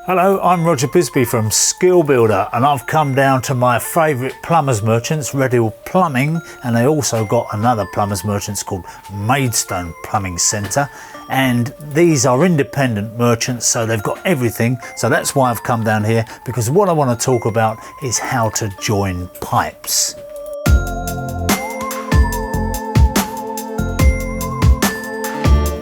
Hello, I'm Roger Bisbee from Skill Builder, and I've come down to my favourite plumbers merchants, Redhill Plumbing, and they also got another plumbers merchants called Maidstone Plumbing Centre, and these are independent merchants, so they've got everything. So that's why I've come down here, because what I want to talk about is how to join pipes.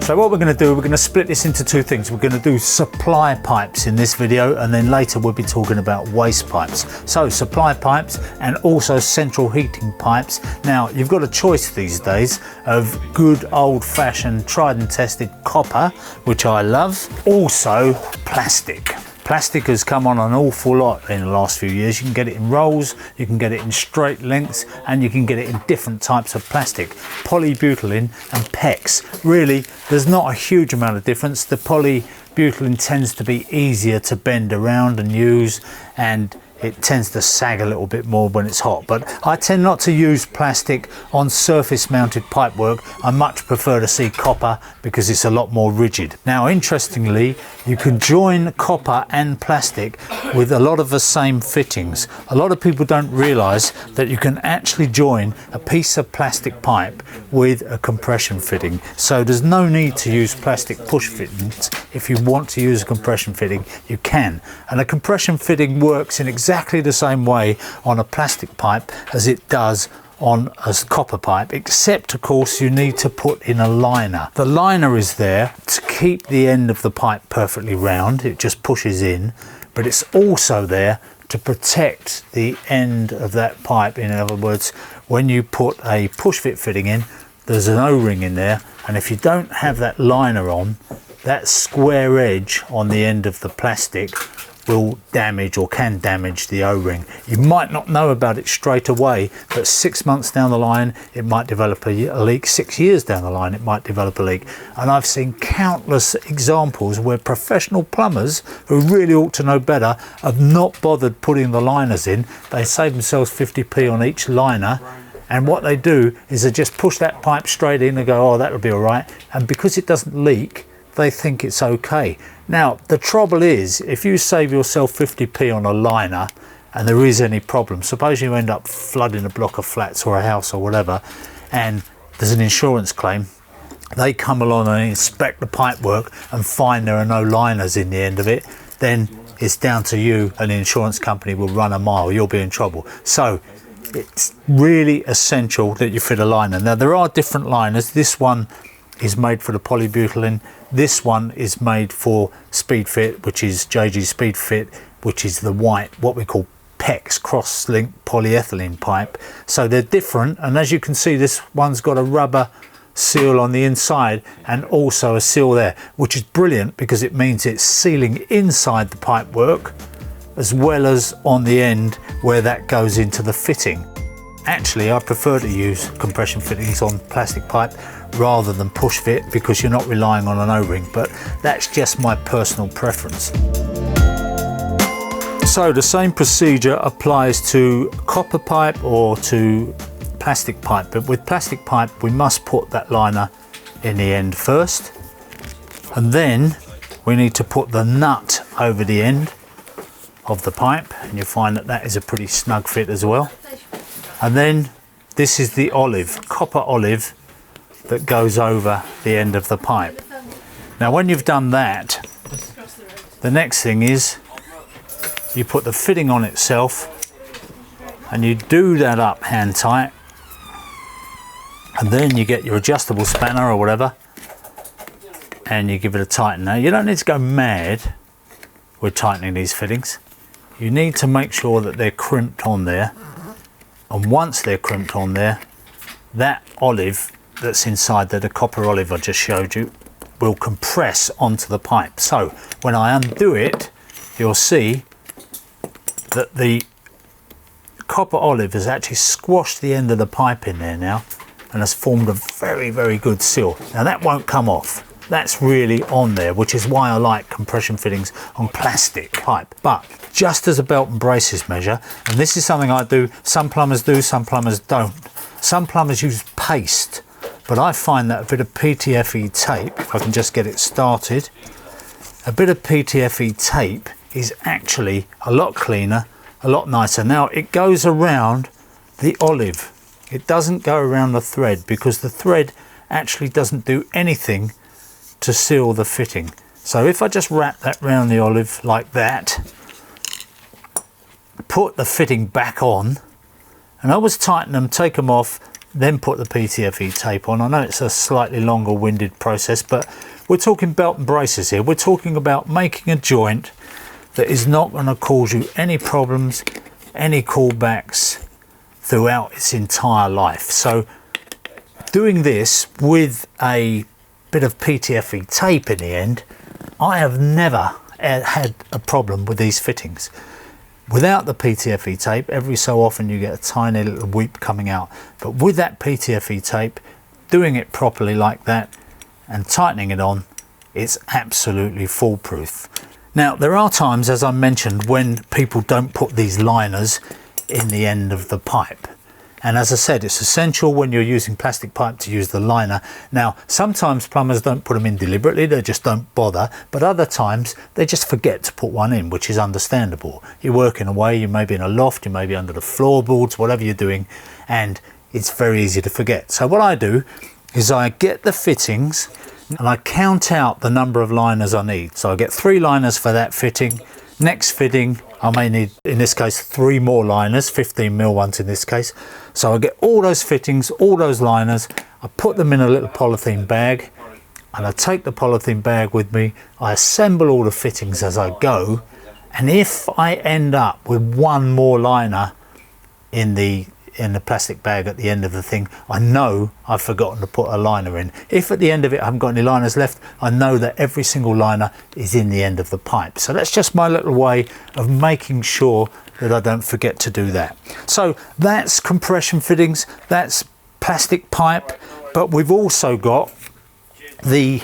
So what we're going to do, we're going to split this into two things. We're going to do supply pipes in this video, and then later we'll be talking about waste pipes. So supply pipes and also central heating pipes. Now you've got a choice these days of good old-fashioned tried and tested copper, which I love, also plastic. Plastic has come on an awful lot in the last few years. You can get it in rolls, you can get it in straight lengths, and you can get it in different types of plastic. Polybutylene and PEX. Really, there's not a huge amount of difference. The polybutylene tends to be easier to bend around and use, and it tends to sag a little bit more when it's hot. But I tend not to use plastic on surface mounted pipework. I much prefer to see copper because it's a lot more rigid. Now, interestingly, you can join copper and plastic with a lot of the same fittings. A lot of people don't realise that you can actually join a piece of plastic pipe with a compression fitting. So there's no need to use plastic push fittings. If you want to use a compression fitting, you can. And a compression fitting works in exactly the same way on a plastic pipe as it does on a copper pipe, except of course you need to put in a liner. The liner is there to keep the end of the pipe perfectly round. It just pushes in, but it's also there to protect the end of that pipe. In other words, when you put a push-fit fitting in, there's an O-ring in there, and if you don't have that liner on, that square edge on the end of the plastic will damage or can damage the O-ring. You might not know about it straight away, but 6 months down the line it might develop a leak. 6 years down the line it might develop a leak. And I've seen countless examples where professional plumbers who really ought to know better have not bothered putting the liners in. They save themselves 50p on each liner, and what they do is they just push that pipe straight in and go, oh, that'll be all right. And because it doesn't leak, they think it's okay. Now, the trouble is, if you save yourself 50p on a liner and there is any problem, suppose you end up flooding a block of flats or a house or whatever, and there's an insurance claim, they come along and inspect the pipework and find there are no liners in the end of it, then it's down to you, and the insurance company will run a mile. You'll be in trouble. So it's really essential that you fit a liner. Now, there are different liners. This one is made for the polybutylene. This one is made for Speedfit, which is JG Speedfit, which is the white, what we call PEX, cross-linked polyethylene pipe. So they're different, and as you can see, this one's got a rubber seal on the inside and also a seal there, which is brilliant because it means it's sealing inside the pipework as well as on the end where that goes into the fitting. Actually, I prefer to use compression fittings on plastic pipe rather than push fit because you're not relying on an O-ring, but that's just my personal preference. So the same procedure applies to copper pipe or to plastic pipe, but with plastic pipe we must put that liner in the end first, and then we need to put the nut over the end of the pipe, and you'll find that that is a pretty snug fit as well. And then this is the olive, copper olive, that goes over the end of the pipe. Now when you've done that, the next thing is you put the fitting on itself and you do that up hand tight, and then you get your adjustable spanner or whatever and you give it a tighten. Now you don't need to go mad with tightening these fittings. You need to make sure that they're crimped on there, and once they're crimped on there, that olive that's inside there, the copper olive I just showed you, will compress onto the pipe. So when I undo it, you'll see that the copper olive has actually squashed the end of the pipe in there now and has formed a very, very good seal. Now that won't come off. That's really on there, which is why I like compression fittings on plastic pipe. But just as a belt and braces measure, and this is something I do, some plumbers do, some plumbers don't. Some plumbers use paste, but I find that a bit of PTFE tape, if I can just get it started, a bit of PTFE tape is actually a lot cleaner, a lot nicer. Now it goes around the olive. It doesn't go around the thread because the thread actually doesn't do anything to seal the fitting. So if I just wrap that around the olive like that, put the fitting back on, and I always tighten them, take them off, then put the PTFE tape on. I know it's a slightly longer winded process, but we're talking belt and braces here. We're talking about making a joint that is not going to cause you any problems, any callbacks throughout its entire life. So doing this with a bit of PTFE tape in the end, I have never had a problem with these fittings. Without the PTFE tape, every so often you get a tiny little weep coming out. But with that PTFE tape, doing it properly like that and tightening it on, it's absolutely foolproof. Now, there are times, as I mentioned, when people don't put these liners in the end of the pipe. And as I said, it's essential when you're using plastic pipe to use the liner. Now, sometimes plumbers don't put them in deliberately, they just don't bother. But other times, they just forget to put one in, which is understandable. You're working away, you may be in a loft, you may be under the floorboards, whatever you're doing, and it's very easy to forget. So what I do is I get the fittings and I count out the number of liners I need. So I get 3 liners for that fitting. Next fitting, I may need, in this case, 3 more liners, 15mm ones in this case. So I get all those fittings, all those liners, I put them in a little polythene bag, and I take the polythene bag with me, I assemble all the fittings as I go, and if I end up with 1 more liner in the plastic bag at the end of the thing, I know I've forgotten to put a liner in. If at the end of it I haven't got any liners left, I know that every single liner is in the end of the pipe. So that's just my little way of making sure that I don't forget to do that. So that's compression fittings, that's plastic pipe, but we've also got the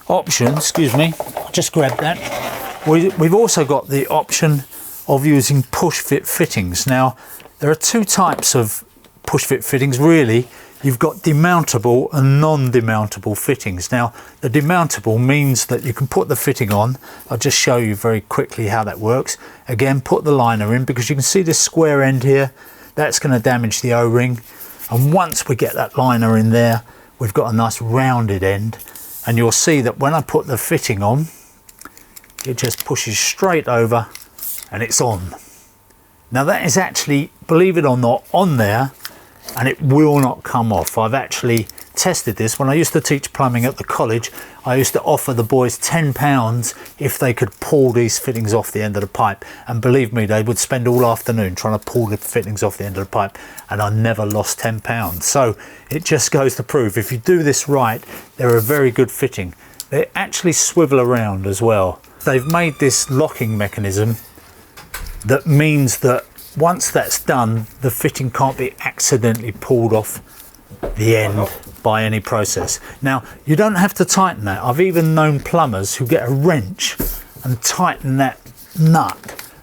option, excuse me, I'll just grab that. We've also got the option of using Pushfit fittings. Now, there are 2 types of Pushfit fittings really. You've got demountable and non-demountable fittings. Now, the demountable means that you can put the fitting on. I'll just show you very quickly how that works. Again, put the liner in, because you can see this square end here. That's going to damage the O-ring. And once we get that liner in there, we've got a nice rounded end. And you'll see that when I put the fitting on, it just pushes straight over and it's on. Now that is actually, believe it or not, on there, and it will not come off. I've actually tested this. When I used to teach plumbing at the college, I used to offer the boys £10 if they could pull these fittings off the end of the pipe. And believe me, they would spend all afternoon trying to pull the fittings off the end of the pipe, and I never lost £10. So it just goes to prove, if you do this right, they're a very good fitting. They actually swivel around as well. They've made this locking mechanism that means that once that's done, the fitting can't be accidentally pulled off the end by any process. Now, you don't have to tighten that. I've even known plumbers who get a wrench and tighten that nut,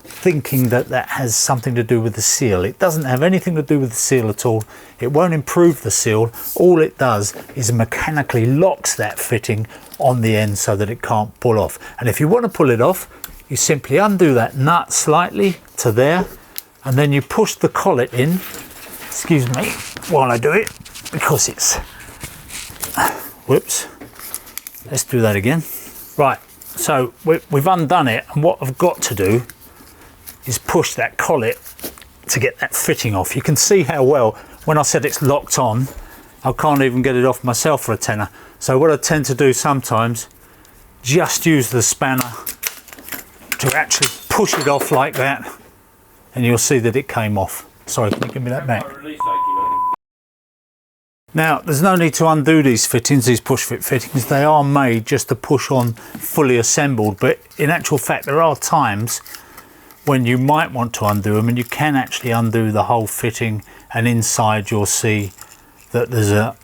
thinking that that has something to do with the seal. It doesn't have anything to do with the seal at all. It won't improve the seal. All it does is mechanically locks that fitting on the end so that it can't pull off. And if you want to pull it off, you simply undo that nut slightly to there, and then you push the collet in, excuse me while I do it, because it's, whoops, let's do that again. Right, so we've undone it, and what I've got to do is push that collet to get that fitting off. You can see how well, when I said it's locked on, I can't even get it off myself for a tenner. So what I tend to do sometimes, just use the spanner to actually push it off like that, and you'll see that it came off. Sorry, can you give me that back? Now, there's no need to undo these fittings, these Pushfit fittings. They are made just to push on fully assembled, but in actual fact there are times when you might want to undo them, and you can actually undo the whole fitting, and inside you'll see that there's an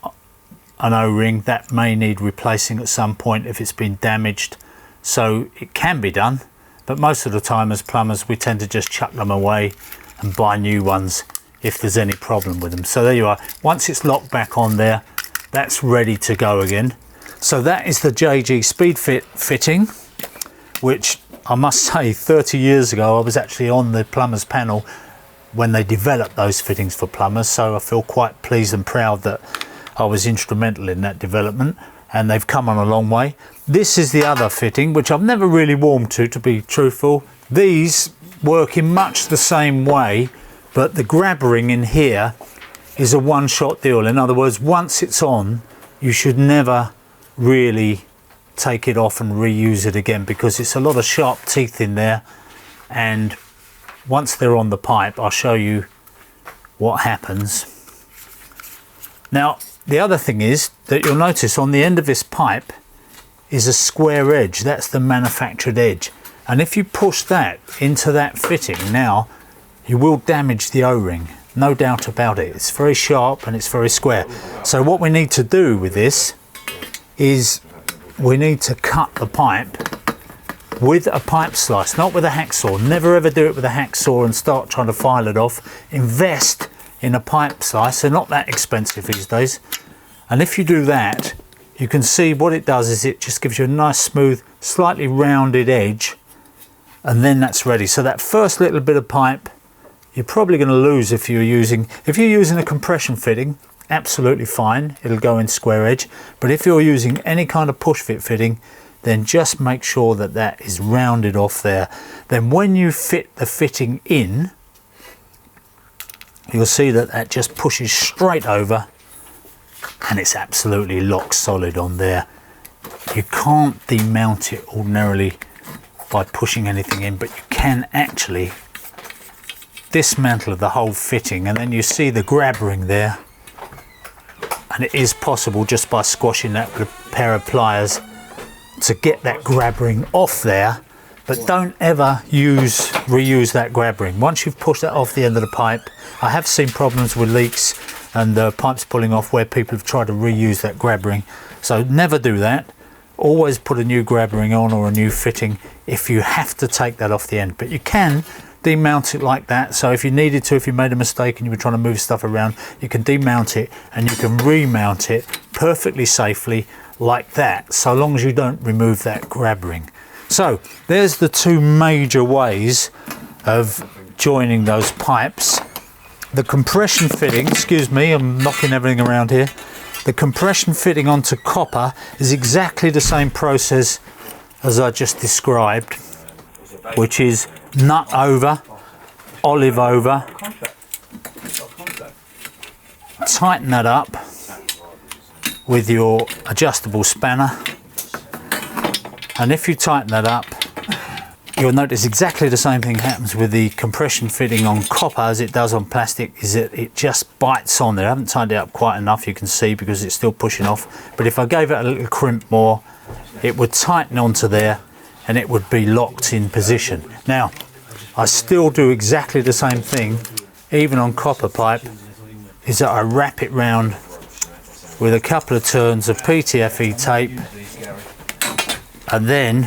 O-ring that may need replacing at some point if it's been damaged. So it can be done, but most of the time as plumbers we tend to just chuck them away and buy new ones if there's any problem with them. So there you are. Once it's locked back on there, that's ready to go again. So that is the JG Speedfit fitting, which I must say 30 years ago I was actually on the plumbers panel when they developed those fittings for plumbers, so I feel quite pleased and proud that I was instrumental in that development, and they've come on a long way. This is the other fitting, which I've never really warmed to be truthful. These work in much the same way, but the grab ring in here is a one-shot deal. In other words, once it's on, you should never really take it off and reuse it again, because it's a lot of sharp teeth in there, and once they're on the pipe, I'll show you what happens. Now, the other thing is that you'll notice on the end of this pipe is a square edge. That's the manufactured edge. And if you push that into that fitting now, you will damage the O-ring. No doubt about it. It's very sharp and it's very square. So what we need to do with this is we need to cut the pipe with a pipe slice, not with a hacksaw. Never ever do it with a hacksaw and start trying to file it off. Invest in a pipe slice. They're not that expensive these days. And if you do that, you can see what it does is it just gives you a nice smooth, slightly rounded edge, and then that's ready. So that first little bit of pipe, you're probably going to lose if you're using a compression fitting. Absolutely fine, it'll go in square edge. But if you're using any kind of push fit fitting, then just make sure that that is rounded off there. Then when you fit the fitting in, you'll see that that just pushes straight over, and it's absolutely lock solid on there. You can't demount it ordinarily by pushing anything in, but you can actually dismantle the whole fitting, and then you see the grab ring there, and it is possible just by squashing that with a pair of pliers to get that grab ring off there. But don't ever reuse that grab ring. Once you've pushed that off the end of the pipe, I have seen problems with leaks and pipes pulling off where people have tried to reuse that grab ring. So never do that. Always put a new grab ring on or a new fitting if you have to take that off the end. But you can demount it like that. So if you needed to, if you made a mistake and you were trying to move stuff around, you can demount it and you can remount it perfectly safely like that, so long as you don't remove that grab ring. So there's the two major ways of joining those pipes. The compression fitting, excuse me, I'm knocking everything around here. The compression fitting onto copper is exactly the same process as I just described, which is nut over, olive over, tighten that up with your adjustable spanner, and if you tighten that up, you'll notice exactly the same thing happens with the compression fitting on copper as it does on plastic, is that it just bites on there. I haven't tightened it up quite enough, you can see, because it's still pushing off, but if I gave it a little crimp more, it would tighten onto there and it would be locked in position. Now, I still do exactly the same thing, even on copper pipe, is that I wrap it round with a couple of turns of PTFE tape, and then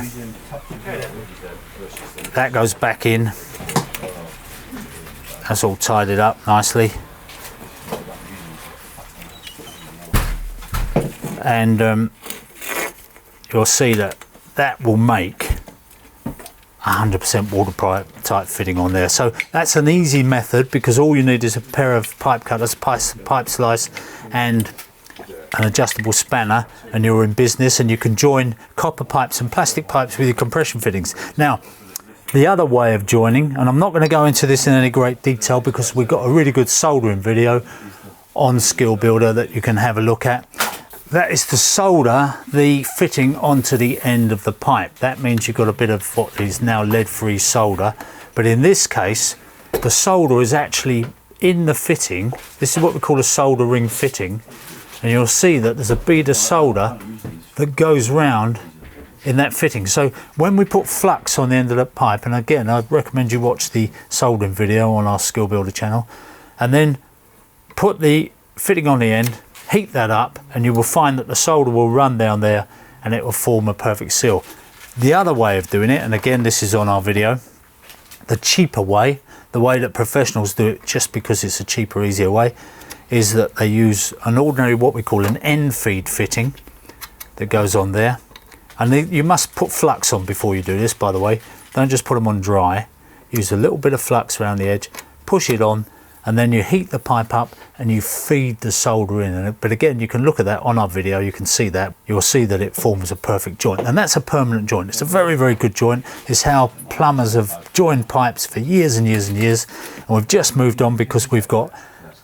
that goes back in. That's all tidied up nicely, and you'll see that that will make 100% watertight fitting on there. So that's an easy method, because all you need is a pair of pipe cutters, pipe slice, and an adjustable spanner, and you're in business, and you can join copper pipes and plastic pipes with your compression fittings. Now, the other way of joining, and I'm not going to go into this in any great detail because we've got a really good soldering video on Skill Builder that you can have a look at. That is to solder the fitting onto the end of the pipe. That means you've got a bit of what is now lead-free solder, but in this case the solder is actually in the fitting. This is what we call a solder ring fitting, and you'll see that there's a bead of solder that goes round in that fitting. So when we put flux on the end of the pipe, and again I'd recommend you watch the soldering video on our Skill Builder channel, and then put the fitting on the end, heat that up, and you will find that the solder will run down there and it will form a perfect seal. The other way of doing it, and again this is on our video, the cheaper way, the way that professionals do it just because it's a cheaper, easier way, is that they use an ordinary, what we call an end feed fitting that goes on there. And you must put flux on before you do this, by the way. don't just put them on dry. Use a little bit of flux around the edge, push it on, and then you heat the pipe up and you feed the solder in. But again, you can look at that on our video, you can see that. You'll see that it forms a perfect joint, and that's a permanent joint. It's a very, very good joint. It's how plumbers have joined pipes for years and years and years, and we've just moved on because we've got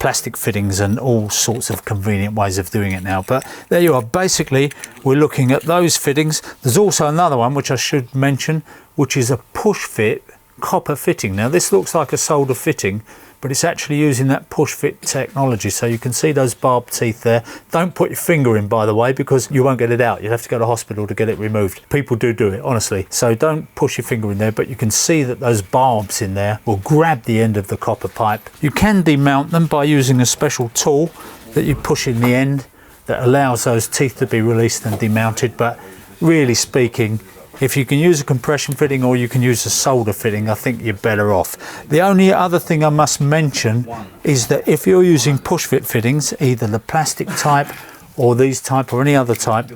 plastic fittings and all sorts of convenient ways of doing it now. But there you are. Basically, we're looking at those fittings. There's also another one which I should mention, which is a Pushfit copper fitting. Now this looks like a solder fitting, but it's actually using that Pushfit technology. So you can see those barbed teeth there. Don't put your finger in, by the way, because you won't get it out. You'd have to go to hospital to get it removed. People do it, honestly. So don't push your finger in there, but you can see that those barbs in there will grab the end of the copper pipe. You can demount them by using a special tool that you push in the end that allows those teeth to be released and demounted. But really speaking, if you can use a compression fitting or you can use a solder fitting, I think you're better off. The only other thing I must mention is that if you're using Pushfit fittings, either the plastic type or these type or any other type,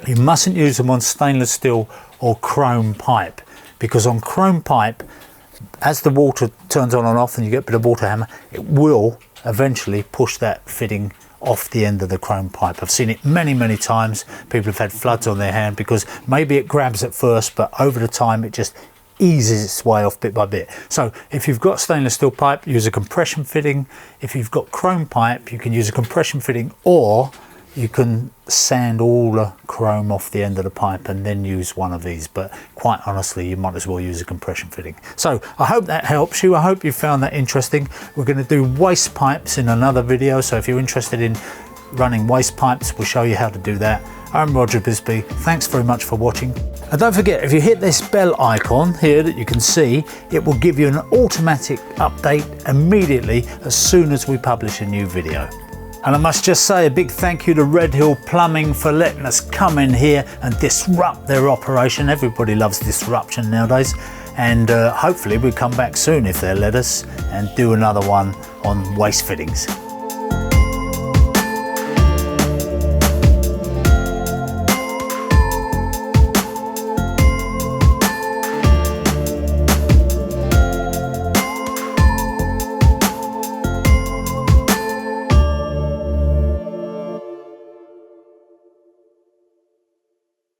you mustn't use them on stainless steel or chrome pipe, because on chrome pipe, as the water turns on and off and you get a bit of water hammer, it will eventually push that fitting off the end of the chrome pipe. I've seen it many, many times. People have had floods on their hand because maybe it grabs at first, but over the time it just eases its way off bit by bit. So if you've got stainless steel pipe, use a compression fitting. If you've got chrome pipe, you can use a compression fitting, or you can sand all the chrome off the end of the pipe and then use one of these. But quite honestly, you might as well use a compression fitting. So I hope that helps you. I hope you found that interesting. We're going to do waste pipes in another video. So if you're interested in running waste pipes, we'll show you how to do that. I'm Roger Bisbee. Thanks very much for watching. And don't forget, if you hit this bell icon here that you can see, it will give you an automatic update immediately as soon as we publish a new video. And I must just say a big thank you to Red Hill Plumbing for letting us come in here and disrupt their operation. Everybody loves disruption nowadays. And hopefully we'll come back soon if they'll let us and do another one on waste fittings.